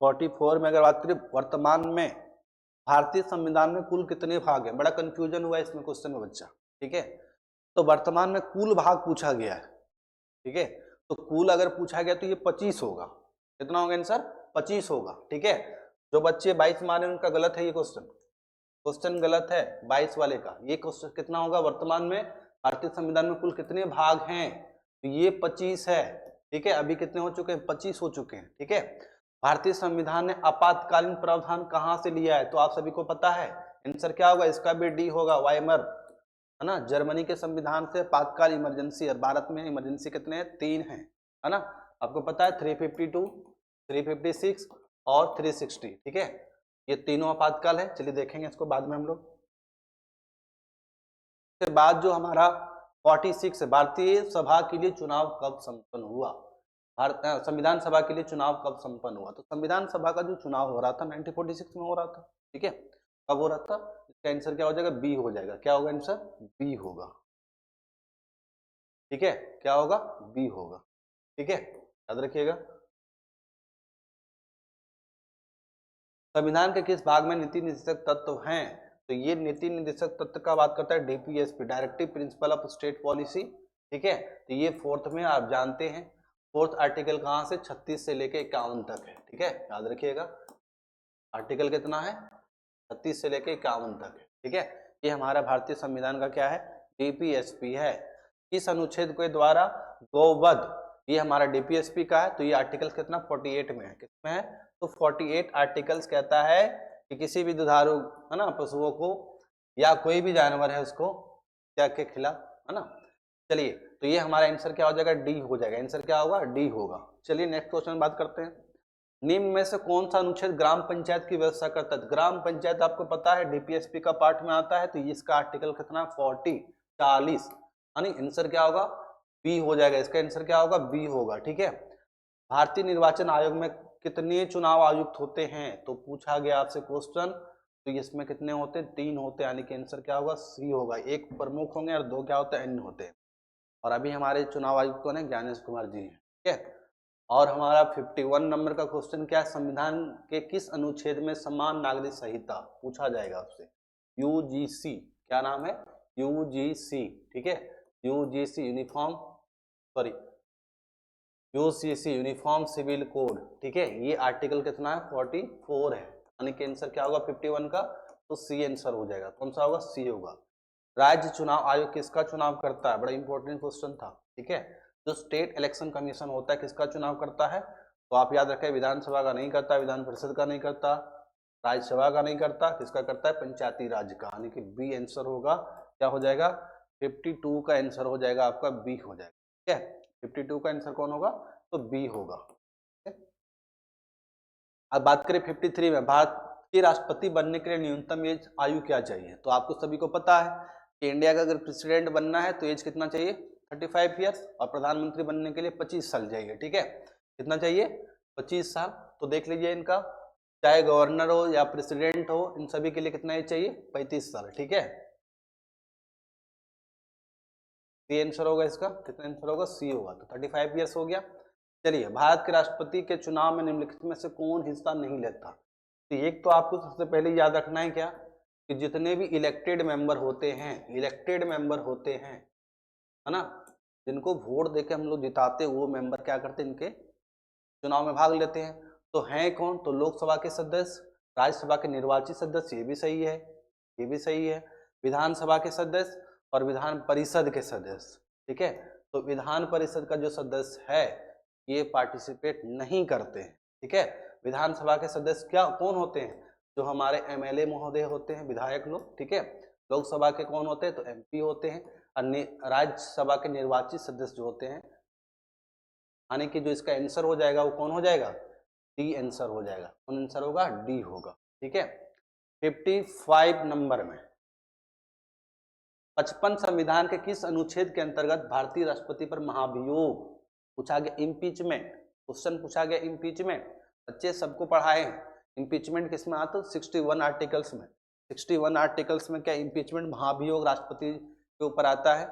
Speaker 1: 44 में अगर बात करें वर्तमान में भारतीय संविधान में कुल कितने भाग हैं, बड़ा कंफ्यूजन हुआ है इसमें क्वेश्चन में बच्चा, ठीक है। तो वर्तमान में कुल भाग पूछा गया है, ठीक है। तो कुल अगर पूछा गया तो ये 25 होगा। कितना होगा आंसर, 25 होगा, ठीक है। जो बच्चे 22 माने उनका गलत है, ये क्वेश्चन गलत है 22 वाले का। ये क्वेश्चन कितना होगा, वर्तमान में भारतीय संविधान में कुल कितने भाग हैं, तो ये 25 है, ठीक है। अभी कितने हो चुके हैं, 25 हो चुके हैं, ठीक है। भारतीय संविधान ने आपातकालीन प्रावधान कहां से लिया है, तो आप सभी को पता है आंसर क्या होगा, इसका भी डी होगा, वाइमर, है ना। जर्मनी के संविधान से आपातकाल इमरजेंसी, और भारत में इमरजेंसी कितने हैं, 3 हैं, है ना। आपको पता है 352, 356 और 360, ठीक है। ये तीनों आपातकाल है। चलिए देखेंगे इसको बाद में हम लोग। फिर बाद जो हमारा 46 है, भारतीय सभा के लिए चुनाव कब संपन्न हुआ, भारत संविधान सभा के लिए चुनाव कब संपन्न हुआ, तो संविधान सभा का जो चुनाव हो रहा था 1946 में हो रहा था, ठीक है। कब हो रहा था, इसका आंसर क्या हो जाएगा, बी हो जाएगा। क्या होगा आंसर, बी होगा, ठीक है। क्या होगा, बी होगा, ठीक है, याद रखिएगा। संविधान के किस भाग में नीति निर्देशक तत्व हैं, तो ये नीति निर्देशक तत्व का बात करता है DPSP, directive principle of state policy, ठीक है। तो ये 4th में आप जानते हैं, 4th आर्टिकल कहां से 36 से लेके 51 तक है, ठीक है, याद रखिएगा। आर्टिकल कितना है, 36 से लेके 51 तक है, ठीक है। ये हमारा भारतीय संविधान का क्या है, डीपीएसपी है। इस अनुच्छेद के द्वारा गौवध, ये हमारा डीपीएसपी का है, तो ये आर्टिकल कितना 48 में है, किसमें है, तो 48 आर्टिकल्स कहता है कि किसी भी दुधारू, है ना, पशुओं को या कोई भी जानवर है उसको त्याग के खिला, है ना। चलिए, तो ये हमारा आंसर क्या हो जाएगा, डी हो जाएगा। आंसर क्या होगा, डी होगा। चलिए नेक्स्ट क्वेश्चन बात करते हैं। निम्न में से कौन सा अनुच्छेद ग्राम पंचायत की व्यवस्था करता है, ग्राम पंचायत आपको पता है डीपीएसपी का पार्ट में आता है, तो इसका आर्टिकल कितना 40 यानी आंसर क्या होगा, बी हो जाएगा। इसका आंसर क्या होगा, बी होगा, ठीक है। भारतीय निर्वाचन आयोग में कितने चुनाव आयुक्त होते हैं, तो पूछा गया आपसे क्वेश्चन, तो इसमें कितने होते हैं, 3 होते हैं, यानी कि आंसर क्या होगा, सी होगा। एक प्रमुख होंगे और 2 क्या होते हैं, अन्य होते हैं। और अभी हमारे चुनाव आयुक्त कौन है, ज्ञानेश कुमार जी हैं, ठीक है। और हमारा 51 नंबर का क्वेश्चन क्या है, संविधान के किस अनुच्छेद में समान नागरिक संहिता, पूछा जाएगा आपसे, यूजीसी, क्या नाम है, यूजीसी, ठीक है, UGC uniform, sorry UCC uniform civil code, ठीक है। ये आर्टिकल कितना है, 44 है, यानी कि आंसर क्या होगा 51 का, तो सी आंसर हो जाएगा। कौन सा होगा, सी होगा। राज्य चुनाव आयोग किसका चुनाव करता है, बड़ा इंपॉर्टेंट क्वेश्चन था, ठीक है। जो स्टेट इलेक्शन कमीशन होता है किसका चुनाव करता है, तो आप याद रखें विधानसभा का नहीं करता, विधान परिषद का नहीं करता, राज्यसभा का नहीं करता, किसका करता है, पंचायती राज का, यानी कि बी आंसर होगा। क्या हो जाएगा, 52 का आंसर हो जाएगा आपका, बी हो जाएगा, ठीक है। 52 का आंसर कौन होगा, तो बी होगा। अब बात करें 53 में, भारत के राष्ट्रपति बनने के लिए न्यूनतम एज आयु क्या चाहिए, तो आपको सभी को पता है कि इंडिया का अगर प्रेसिडेंट बनना है तो एज कितना चाहिए, 35 ईयर्स, और प्रधानमंत्री बनने के लिए 25 साल चाहिए, ठीक है। कितना चाहिए, 25 साल। तो देख लीजिए इनका, चाहे गवर्नर हो या प्रेसिडेंट हो, इन सभी के लिए कितना एज चाहिए, 35 साल, ठीक है। सी आंसर होगा इसका, कितना आंसर होगा, सी होगा, तो 35 ईयर्स हो गया। चलिए, भारत के राष्ट्रपति के चुनाव में निम्नलिखित में से कौन हिस्सा नहीं लेता, तो एक तो आपको सबसे पहले याद रखना है क्या, कि जितने भी इलेक्टेड मेंबर होते हैं, है ना, जिनको वोट देके हम लोग जिताते, वो मेंबर क्या करते हैं, इनके चुनाव में भाग लेते हैं। तो हैं कौन, तो लोकसभा के सदस्य, राज्यसभा के निर्वाचित सदस्य, ये भी सही है, ये भी सही है, विधानसभा के सदस्य और विधान परिषद के सदस्य, ठीक है। तो विधान परिषद का जो सदस्य है ये पार्टिसिपेट नहीं करते हैं, ठीक है। विधानसभा के सदस्य क्या कौन होते हैं, जो हमारे एमएलए महोदय होते हैं, विधायक लोग, ठीक है। लोकसभा के कौन होते हैं, तो एमपी होते हैं। और राज्यसभा के निर्वाचित सदस्य जो होते हैं, यानी कि जो इसका आंसर हो जाएगा वो कौन हो जाएगा, डी आंसर हो जाएगा। कौन आंसर होगा, डी होगा, ठीक है। 55 नंबर में 55 संविधान के किस अनुच्छेद के अंतर्गत भारतीय राष्ट्रपति पर महाभियोग पूछा गया, इम्पीचमेंट क्वेश्चन पूछा गया, इम्पीचमेंट, बच्चे सबको पढ़ाए हैं, इम्पीचमेंट किस में आता है, 61 आर्टिकल्स में, 61 आर्टिकल्स में क्या इम्पीचमेंट महाभियोग राष्ट्रपति के ऊपर आता है,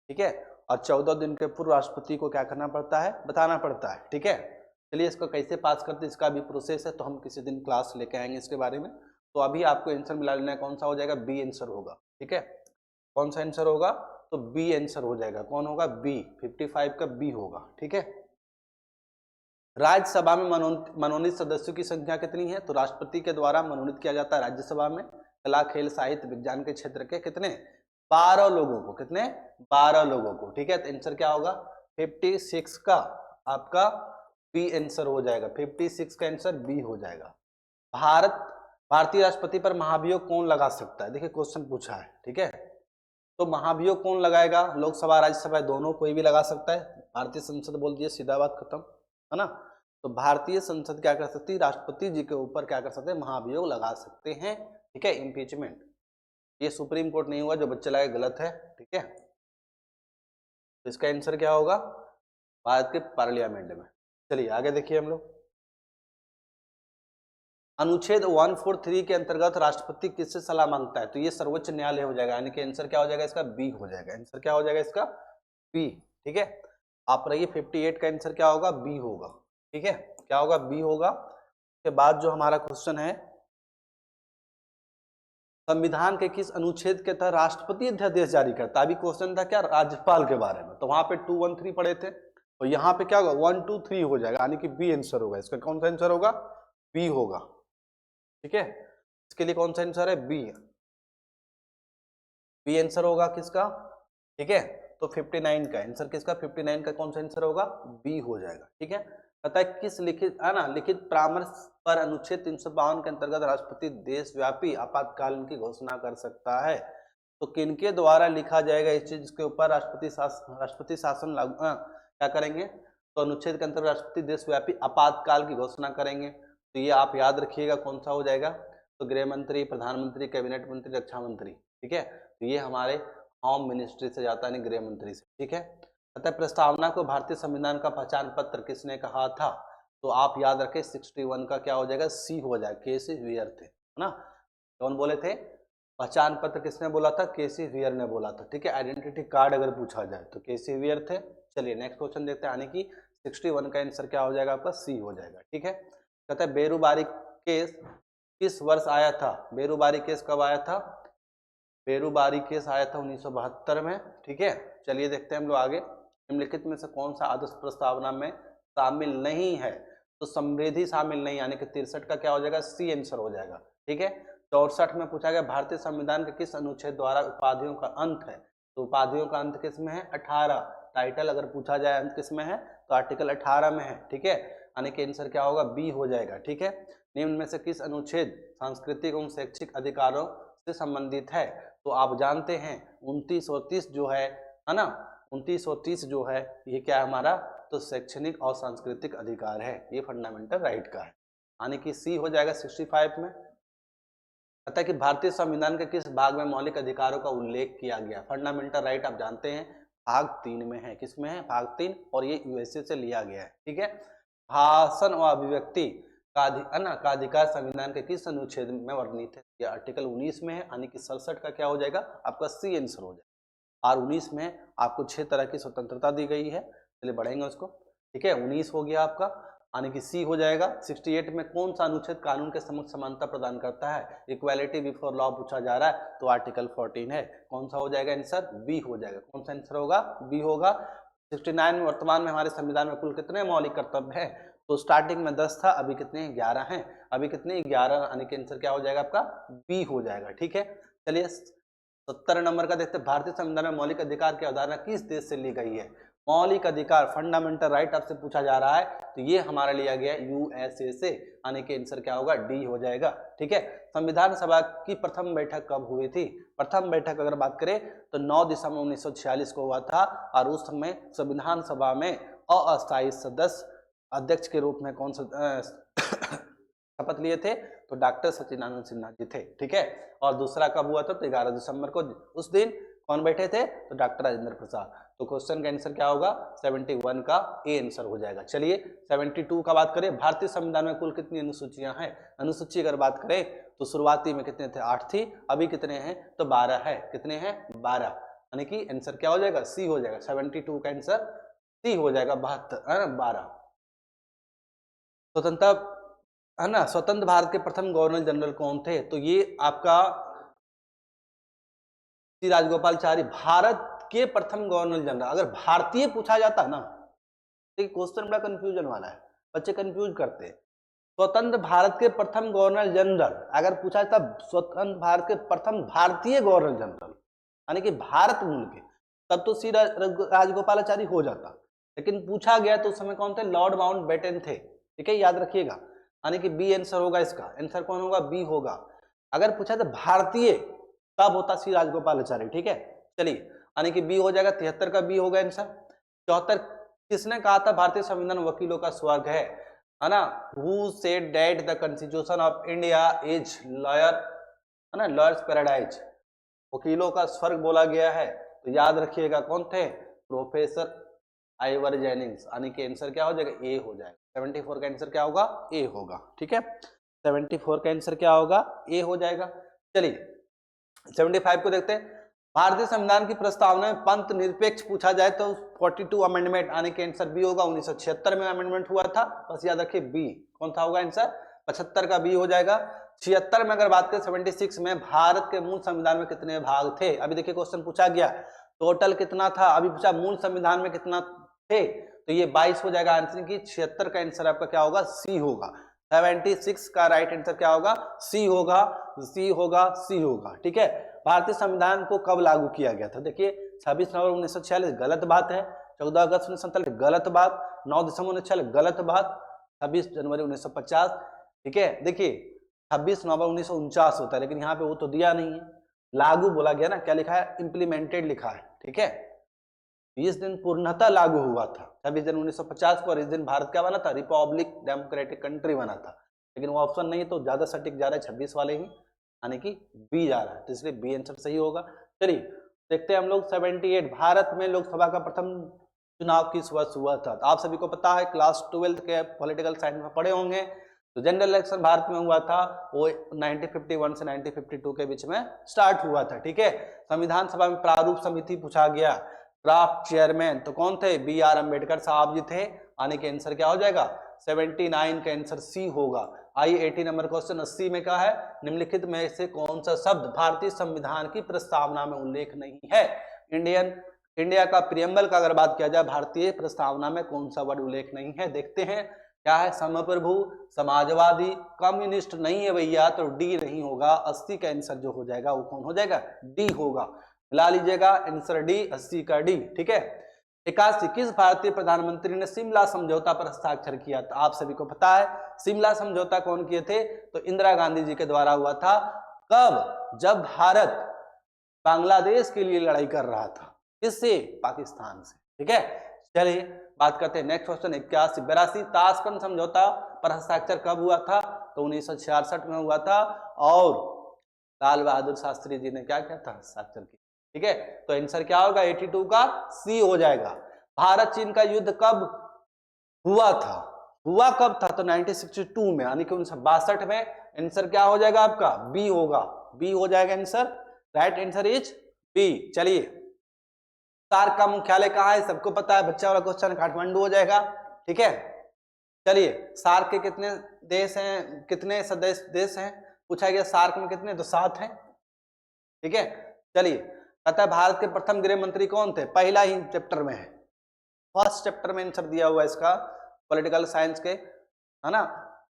Speaker 1: ठीक है, और 14 दिन के पूर्व राष्ट्रपति को क्या करना पड़ता है, बताना पड़ता है, ठीक है। चलिए इसको कैसे पास करते हैं इसका भी प्रोसेस है, तो हम किसी दिन क्लास लेके आएंगे इसके बारे में। तो अभी आपको आंसर मिला लेना है, कौन सा हो जाएगा, बी आंसर होगा, ठीक है। कौन सा आंसर होगा, तो बी आंसर हो जाएगा। कौन होगा, बी, 55 का बी होगा, ठीक है। राज्यसभा में मनोनीत सदस्यों की संख्या कितनी है, तो राष्ट्रपति के द्वारा मनोनीत किया जाता है राज्यसभा में कला, खेल, साहित्य, विज्ञान के क्षेत्र के कितने, 12 लोगों को, कितने, 12 लोगों को, ठीक है। तो आंसर क्या होगा, 56 का आपका बी आंसर हो जाएगा, 56 का आंसर बी हो जाएगा। भारतीय राष्ट्रपति पर महाभियोग कौन लगा सकता है, देखिए क्वेश्चन पूछा है, ठीक है। तो महाभियोग कौन लगाएगा, लोकसभा राज्यसभा दोनों, कोई भी लगा सकता है। भारतीय संसद बोल दिए, सीधा बात खत्म, है ना। तो भारतीय संसद क्या कर सकती है, राष्ट्रपति जी के ऊपर क्या कर सकते हैं, महाभियोग लगा सकते हैं, ठीक है, इम्पीचमेंट। ये सुप्रीम कोर्ट नहीं हुआ, जो बच्चे लगाए गलत है, ठीक है। तो इसका आंसर क्या होगा, भारत के पार्लियामेंट में। चलिए आगे देखिए हम लोग, अनुच्छेद 143 के अंतर्गत राष्ट्रपति किससे सलाह मांगता है, तो ये सर्वोच्च न्यायालय हो जाएगा, यानी कि आंसर क्या हो जाएगा इसका, बी हो जाएगा। आंसर क्या हो जाएगा इसका, बी, ठीक है। आप रहिए 58 का आंसर क्या होगा, बी होगा, ठीक है, क्या होगा, बी होगा। उसके बाद जो हमारा क्वेश्चन है, संविधान के किस अनुच्छेद के तहत राष्ट्रपति अध्यादेश जारी करता है। अभी क्वेश्चन था क्या, राज्यपाल के बारे में, तो वहां पे 213 पढ़े थे, और यहाँ पे क्या होगा, 123 हो जाएगा, यानी कि बी आंसर होगा इसका। कौन सा आंसर होगा, बी होगा, ठीक है। इसके लिए कौन सा आंसर है, बी, बी आंसर होगा किसका, ठीक है। तो 59 का आंसर किसका, 59 का कौन सा आंसर होगा, बी हो जाएगा, ठीक है। पता है किस लिखित, है ना, लिखित परामर्श पर अनुच्छेद 352 के अंतर्गत राष्ट्रपति देशव्यापी आपातकालीन की घोषणा कर सकता है। तो किनके द्वारा लिखा जाएगा इस चीज के ऊपर, राष्ट्रपति शासन लागू क्या करेंगे, तो अनुच्छेद के अंतर्गत राष्ट्रपति देशव्यापी आपातकाल की घोषणा करेंगे। तो ये आप याद रखिएगा कौन सा हो जाएगा, तो गृह मंत्री, प्रधानमंत्री, कैबिनेट मंत्री, रक्षा मंत्री, ठीक है। तो ये हमारे होम मिनिस्ट्री से जाता है, गृह मंत्री से, ठीक है। अतः प्रस्तावना को भारतीय संविधान का पहचान पत्र किसने कहा था, तो आप याद रखें 61 का क्या हो जाएगा, सी हो जाएगा, के.सी. वियर थे, है ना। कौन बोले थे, पहचान पत्र किसने बोला था, के.सी. वियर ने बोला था, ठीक है। आइडेंटिटी कार्ड अगर पूछा जाए तो के.सी. वियर थे। चलिए नेक्स्ट क्वेश्चन देखते हैं, यानी कि 61 का आंसर क्या हो जाएगा आपका, सी हो जाएगा, ठीक है। कहता है बेरुबारी केस किस वर्ष आया था, बेरुबारी केस कब आया था, बेरुबारी केस आया था 1972 में, ठीक है। चलिए देखते हैं हम लोग आगे, निम्नलिखित में से कौन सा आदर्श प्रस्तावना में शामिल नहीं है, तो समृद्धि शामिल नहीं, यानी कि 63 का क्या हो जाएगा, सी आंसर हो जाएगा, ठीक है। 64 में पूछा गया भारतीय संविधान के किस अनुच्छेद द्वारा उपाधियों का अंत है, तो उपाधियों का अंत किस में है, 18। टाइटल अगर पूछा जाए अंत किस में है, तो आर्टिकल 18 में है, ठीक है, यानी कि आंसर क्या होगा, बी हो जाएगा, ठीक है। निम्न में से किस अनुच्छेद सांस्कृतिक एवं शैक्षिक अधिकारों से संबंधित है, तो आप जानते हैं 29 और 30 जो है ना, 29 और 30 जो है ये क्या है हमारा, तो शैक्षणिक और सांस्कृतिक अधिकार है, ये फंडामेंटल राइट का है, यानी कि सी हो जाएगा 65 में। कहता है कि भारतीय संविधान के किस भाग में मौलिक अधिकारों का उल्लेख किया गया, फंडामेंटल राइट आप जानते हैं भाग 3 में है, किस में है, भाग 3, और ये यूएसए से लिया गया है, ठीक है। भाषण और अभिव्यक्ति का अधिकार संविधान के किस अनुच्छेद में वर्णित है, ये आर्टिकल 19 में है, यानी कि 67 का क्या हो जाएगा आपका सी आंसर हो जाएगा। और 19 में आपको 6 तरह की स्वतंत्रता दी गई है, चलिए बढ़ेंगे उसको, ठीक है। 19 हो गया आपका, यानी कि सी हो जाएगा। 68 में कौन सा अनुच्छेद कानून के समक्ष समानता प्रदान करता है, इक्वालिटी बिफोर लॉ पूछा जा रहा है, तो आर्टिकल 14 है, कौन सा हो जाएगा आंसर, बी हो जाएगा। कौन सा आंसर होगा, बी होगा। 69 में वर्तमान में हमारे संविधान में कुल कितने मौलिक कर्तव्य है, तो स्टार्टिंग में 10 था, अभी कितने 11 हैं, अभी कितने 11, यानी कि आंसर क्या हो जाएगा आपका, बी हो जाएगा, ठीक है। चलिए 70 नंबर का देखते हैं, भारतीय संविधान में मौलिक अधिकार की अवधारणा किस देश से ली गई है, मौलिक अधिकार फंडामेंटल राइट आपसे पूछा जा रहा है, तो ये हमारा लिया गया यूएसए से, यानी कि आंसर क्या होगा, डी हो जाएगा, ठीक है। संविधान सभा की प्रथम बैठक कब हुई थी, प्रथम बैठक अगर बात करें तो 9 दिसंबर 1946 को हुआ था, और उस समय संविधान सभा में अस्थायी सदस्य अध्यक्ष के रूप में कौन सा शपथ लिए थे, तो डॉक्टर सचिदानंद सिन्हा जी थे, ठीक है। और दूसरा कब हुआ था, तो 11 दिसंबर को। उस दिन कौन बैठे थे? तो डॉक्टर राजेंद्र प्रसाद। तो क्वेश्चन का आंसर क्या होगा? 71 का ए आंसर हो जाएगा। चलिए 72 का बात करें, भारतीय संविधान में कुल कितनी अनुसूचियां हैं? अनुसूची अगर बात करें तो शुरुआती में कितने थे? 8 थी, अभी कितने हैं? तो 12 है। कितने हैं? 12, यानी कि आंसर क्या हो जाएगा? सी हो जाएगा। 72 का आंसर सी हो जाएगा, 72 है ना, 12। स्वतंत्रता है ना, स्वतंत्र भारत के प्रथम गवर्नर जनरल कौन थे? तो ये आपका श्री राजगोपालचारी भारत के प्रथम गवर्नर जनरल। अगर भारतीय पूछा जाता ना, तो क्वेश्चन बड़ा कंफ्यूजन वाला है, बच्चे कंफ्यूज करते हैं। स्वतंत्र भारत के प्रथम गवर्नर जनरल अगर पूछा जाता, स्वतंत्र भारत के प्रथम भारतीय गवर्नर जनरल यानी कि भारत मूल के, तब तो श्री राजगोपालाचारी हो जाता। लेकिन पूछा गया तो उस समय कौन थे? लॉर्ड माउंटबेटन थे। ठीक है, याद रखिएगा, यानी कि बी आंसर होगा इसका। आंसर कौन होगा? बी होगा। अगर पूछा था भारतीय, तब होता श्री राजगोपालाचारी। ठीक है, चलिए, यानी कि बी हो जाएगा। 73 का बी होगा आंसर। 74 किसने कहा था भारतीय संविधान वकीलों का स्वर्ग है ना? Who said that the constitution of India is lawyer, है ना, लॉयर्स पैराडाइज, वकीलों का स्वर्ग बोला गया है। तो याद रखिएगा कौन थे? प्रोफेसर आइवर जेनिंग्स, यानी कि आंसर क्या हो जाएगा? ए हो जाएगा। 74 का आंसर क्या होगा? ए होगा। ठीक है, 74 का आंसर क्या होगा? ए हो जाएगा। चलिए 75 को देखते हैं। भारतीय संविधान की प्रस्तावना में पंथ निरपेक्ष पूछा जाए तो 42 अमेंडमेंट, आने के आंसर बी होगा। 1976 में अमेंडमेंट हुआ था, बस याद रखिए बी। कौन था होगा आंसर? 75 का बी हो जाएगा। 76 में अगर बात करें, 76 में भारत के मूल संविधान में कितने भाग थे? अभी देखिए क्वेश्चन पूछा गया टोटल कितना था, अभी पूछा मूल संविधान में कितना थे, तो ये 22 हो जाएगा आंसर की। 76 का आंसर आपका क्या होगा? सी होगा। 76 का राइट आंसर क्या होगा? सी होगा, सी होगा, सी होगा। ठीक है, भारतीय संविधान को कब लागू किया गया था? देखिए 26 नवंबर 1946 गलत बात है। 14 अगस्त 1947 गलत बात। 9 दिसंबर 1946 गलत बात। 26 जनवरी 1950। ठीक है, देखिए 26 नवंबर 1949 होता है, लेकिन यहाँ पे वो तो दिया नहीं है। लागू बोला गया ना, क्या लिखा है? इम्प्लीमेंटेड लिखा है। ठीक है, इस दिन पूर्णतः लागू हुआ था 26 जनवरी 1950 को, और इस दिन भारत क्या बना था? रिपब्लिक डेमोक्रेटिक कंट्री बना था। लेकिन वो ऑप्शन नहीं है, तो ज्यादा सटीक जा रहा है 26 वाले ही, यानी कि बी जा रहा है, तो इसलिए बी आंसर सही होगा। चलिए देखते हैं हम लोग 78, भारत में लोकसभा का प्रथम चुनाव किस वर्ष हुआ था? तो आप सभी को पता है, क्लास 12 के पॉलिटिकल साइंस में पढ़े होंगे। तो जनरल इलेक्शन भारत में हुआ था, वो 1951 से 1952 के बीच में स्टार्ट हुआ था। ठीक है, संविधान सभा में प्रारूप समिति पूछा गया, ड्राफ्ट चेयरमैन तो कौन थे? बी आर अम्बेडकर साहब जी थे। आने के आंसर क्या हो जाएगा? 79 का आंसर सी होगा। आइए 80 नंबर क्वेश्चन 80 में क्या है? निम्नलिखित में से कौन सा शब्द भारतीय संविधान की प्रस्तावना में उल्लेख नहीं है? इंडिया का प्रियम्बल का अगर बात किया जाए, भारतीय प्रस्तावना में कौन सा वर्ड उल्लेख नहीं है? देखते हैं क्या है? समप्रभु, समाजवादी, कम्युनिस्ट नहीं है भैया, तो डी नहीं होगा। 80 का आंसर जो हो जाएगा वो कौन हो जाएगा? डी होगा। मिला लीजिएगा आंसर डी, 80 का डी। ठीक है, 81 किस भारतीय प्रधानमंत्री ने शिमला समझौता पर हस्ताक्षर किया था? आप सभी को पता है शिमला समझौता कौन किए थे? तो इंदिरा गांधी जी के द्वारा हुआ था। कब? जब भारत बांग्लादेश के लिए लड़ाई कर रहा था। किससे? पाकिस्तान से। ठीक है, चलिए बात करते हैं नेक्स्ट क्वेश्चन 81 82 ताशकंद समझौता पर हस्ताक्षर कब हुआ था? तो 1966 में हुआ था, और लाल बहादुर शास्त्री जी ने क्या किया था? हस्ताक्षर किया। ठीक है, तो आंसर क्या होगा? 82 का सी हो जाएगा। भारत चीन का युद्ध कब हुआ था? हुआ कब था? तो 1962 में, यानी कि 1962 में। आंसर क्या हो जाएगा आपका? बी होगा। बी हो जाएगा answer, right answer is B. चलिए सार्क का मुख्यालय कहाँ है? सबको पता है, बच्चा वाला क्वेश्चन, काठमांडू हो जाएगा। ठीक है, चलिए सार्क के कितने देश हैं, कितने सदस्य देश हैं पूछा गया? सार्क में कितने? तो 7 हैं। ठीक है, चलिए कहता है भारत के प्रथम गृह मंत्री कौन थे? पहला ही चैप्टर में है, फर्स्ट चैप्टर में आंसर दिया हुआ है इसका, पॉलिटिकल साइंस के, है ना।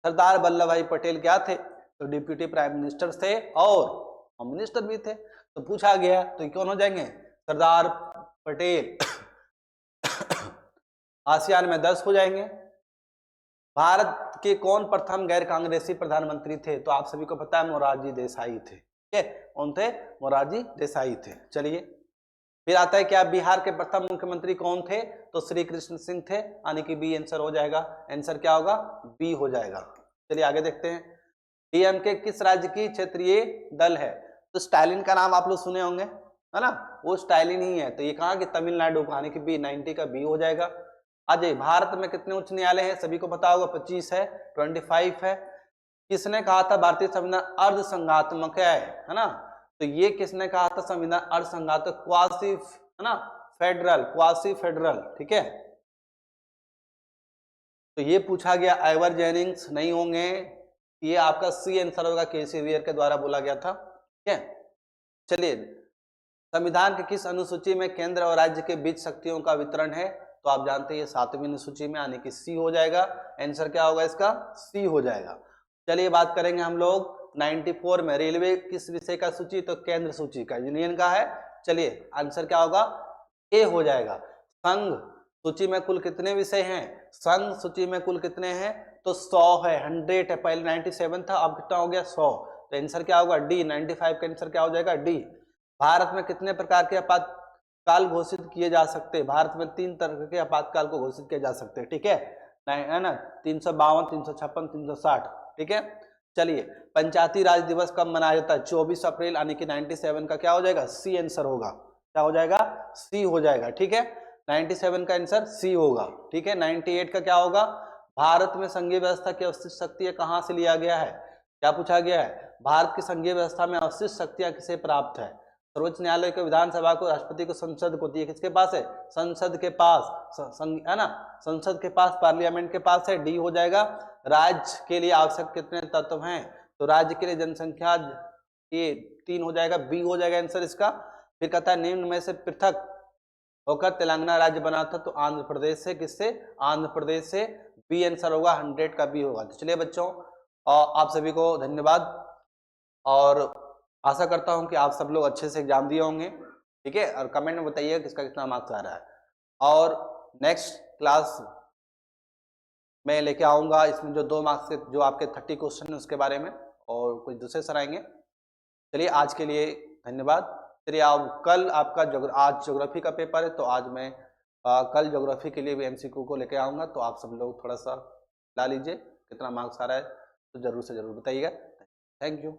Speaker 1: सरदार वल्लभ भाई पटेल क्या थे? तो डिप्यूटी प्राइम मिनिस्टर थे, और होम मिनिस्टर भी थे। तो पूछा गया तो कौन हो जाएंगे? सरदार पटेल। आसियान में 10 हो जाएंगे। भारत के कौन प्रथम गैर कांग्रेसी प्रधानमंत्री थे? तो आप सभी को पता है मोरारजी देसाई थे। ठीक है, कौन थे? मोरारजी देसाई थे। चलिए फिर आता है क्या बिहार के प्रथम मुख्यमंत्री कौन थे? तो श्री कृष्ण सिंह थे, यानी कि बी आंसर हो जाएगा। आंसर क्या होगा? बी हो जाएगा। चलिए आगे देखते हैं, डीएमके किस राज्य की क्षेत्रीय दल है? तो स्टालिन का नाम आप लोग सुने होंगे, है ना, वो स्टाइल ही नहीं है। तो ये कहा कि तमिलनाडु, यानी कि बी, 90 का बी हो जाएगा। आ जाइए, भारत में कितने उच्च न्यायालय हैं, सभी को पता होगा, 25 है, 25 है। किसने कहा था भारतीय संविधान अर्ध संघात्मक है ना, तो ये किसने कहा था संविधान अर्ध संघात्मक, क्वासी, है ना, फेडरल, क्वासी फेडरल, ठीक है। तो ये पूछा गया, आइवर जेनिंग्स नहीं होंगे, ये आपका सी आंसर होगा, केसी वियर के द्वारा बोला गया था, ठीक है। चलिए, संविधान के किस अनुसूची में केंद्र और राज्य के बीच शक्तियों का वितरण है, तो आप जानते हैं ये 7वीं अनुसूची में, यानी कि सी हो जाएगा। आंसर क्या होगा इसका, सी हो जाएगा। चलिए बात करेंगे हम लोग 94 में, रेलवे किस विषय का सूची, तो केंद्र सूची का, यूनियन का है। चलिए आंसर क्या होगा, ए हो जाएगा। संघ सूची में कुल कितने विषय हैं, संघ सूची में कुल कितने हैं, तो 100 है, 100 है, पहले 97 था, अब कितना हो गया 100, तो आंसर क्या होगा डी, 95 का आंसर क्या हो जाएगा डी। भारत में कितने प्रकार के आपातकाल घोषित किए जा सकते हैं, भारत में 3 तरह के आपातकाल को घोषित किए जा सकते हैं, ठीक है ना, 352, 356, 360, ठीक है। चलिए, पंचायती राज दिवस कब मनाया जाता है, 24 अप्रैल, यानी कि 97 का क्या हो जाएगा, सी आंसर होगा, क्या हो जाएगा, सी हो जाएगा, ठीक है। 97 का आंसर सी होगा, ठीक है। 98 का क्या होगा, भारत में संघीय व्यवस्था की अवशिष्ट शक्तियां कहां से लिया गया है, क्या पूछा गया है, भारत की संघीय व्यवस्था में अवशिष्ट शक्तियां किसे प्राप्त है, सर्वोच्च न्यायालय को, विधानसभा को, राष्ट्रपति को, संसद को, ये किसके पास है, संसद के पास, है ना, संसद के पास, पार्लियामेंट के पास है, डी हो जाएगा। राज्य के लिए आवश्यक कितने तत्व हैं, तो राज्य के लिए जनसंख्या, ये 3 हो जाएगा, बी हो जाएगा आंसर इसका। फिर कहता है निम्न में से पृथक होकर तेलंगाना राज्य बना था, तो आंध्र प्रदेश से, किससे, आंध्र प्रदेश से, बी आंसर होगा, 100 का बी होगा। तो चलिए बच्चों, आप सभी को धन्यवाद, और आशा करता हूं कि आप सब लोग अच्छे से एग्जाम दिए होंगे, ठीक है, और कमेंट में बताइए किसका कितना मार्क्स आ रहा है। और नेक्स्ट क्लास मैं लेके आऊंगा इसमें जो 2 मार्क्स के जो आपके 30 क्वेश्चन है उसके बारे में, और कुछ दूसरे सर आएंगे। चलिए आज के लिए धन्यवाद। चलिए आप कल आपका आज ज्योग्राफी का पेपर है, तो आज मैं कल ज्योग्राफी के लिए भी MCQ को लेके आऊंगा, तो आप सब लोग थोड़ा सा ला लीजिए, कितना मार्क्स आ रहा है तो जरूर से जरूर बताइएगा। Thank you.